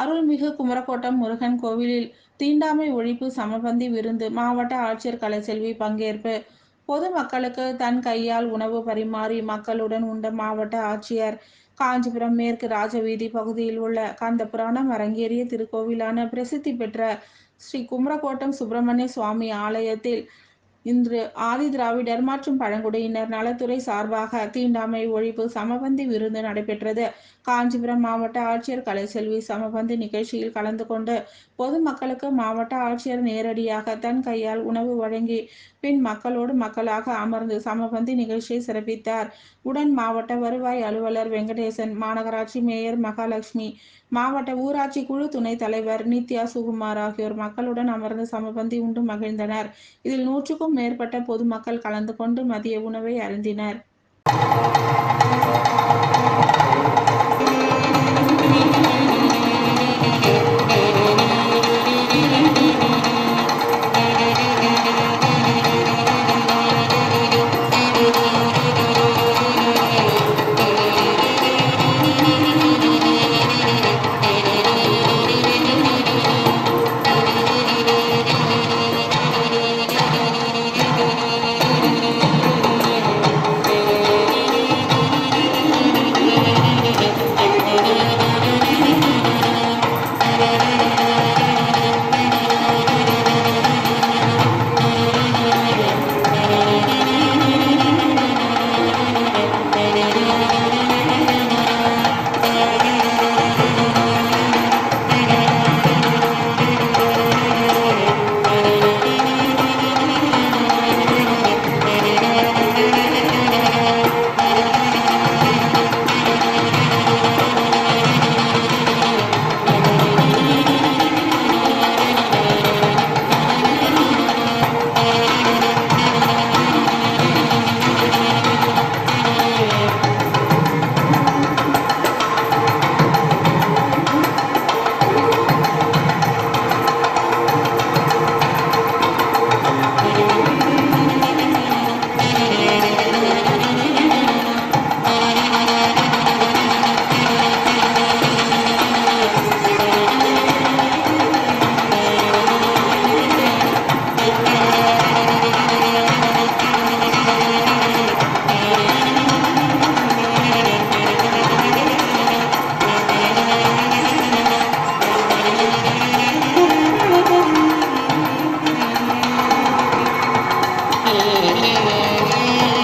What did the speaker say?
அருள்மிகு குமரக்கோட்டம் முருகன் கோவிலில் தீண்டாமை ஒழிப்பு சமபந்தி விருந்து மாவட்ட ஆட்சியர் கலைச்செல்வி பங்கேற்பு. பொதுமக்களுக்கு தன் கையால் உணவு பரிமாறி மக்களுடன் உண்ட மாவட்ட ஆட்சியர். காஞ்சிபுரம் மேற்கு ராஜவீதி பகுதியில் உள்ள கந்த புராணம் அரங்கேறிய திருக்கோவிலான பிரசித்தி பெற்ற ஸ்ரீ குமரக்கோட்டம் சுப்பிரமணிய சுவாமி ஆலயத்தில் இன்று ஆதி திராவிடர் மற்றும் பழங்குடியினர் நலத்துறை சார்பாக தீண்டாமை ஒழிப்பு சமபந்தி விருந்து நடைபெற்றது. காஞ்சிபுரம் மாவட்ட ஆட்சியர் கலைச்செல்வி சமபந்தி நிகழ்ச்சியில் கலந்து கொண்டு பொதுமக்களுக்கு மாவட்ட ஆட்சியர் நேரடியாக தன் கையால் உணவு வழங்கி பின் மக்களோடு மக்களாக அமர்ந்து சமபந்தி நிகழ்ச்சியை சிறப்பித்தார். உடன் மாவட்ட வருவாய் அலுவலர் வெங்கடேசன், மாநகராட்சி மேயர் மகாலட்சுமி, மாவட்ட ஊராட்சி குழு துணைத் தலைவர் நித்யா சுகுமார் ஆகியோர் மக்களுடன் அமர்ந்து சமபந்தி உண்டு மகிழ்ந்தனர். இதில் 100க்கும் மேற்பட்ட பொதுமக்கள் கலந்து கொண்டு மதிய உணவை அருந்தினர்.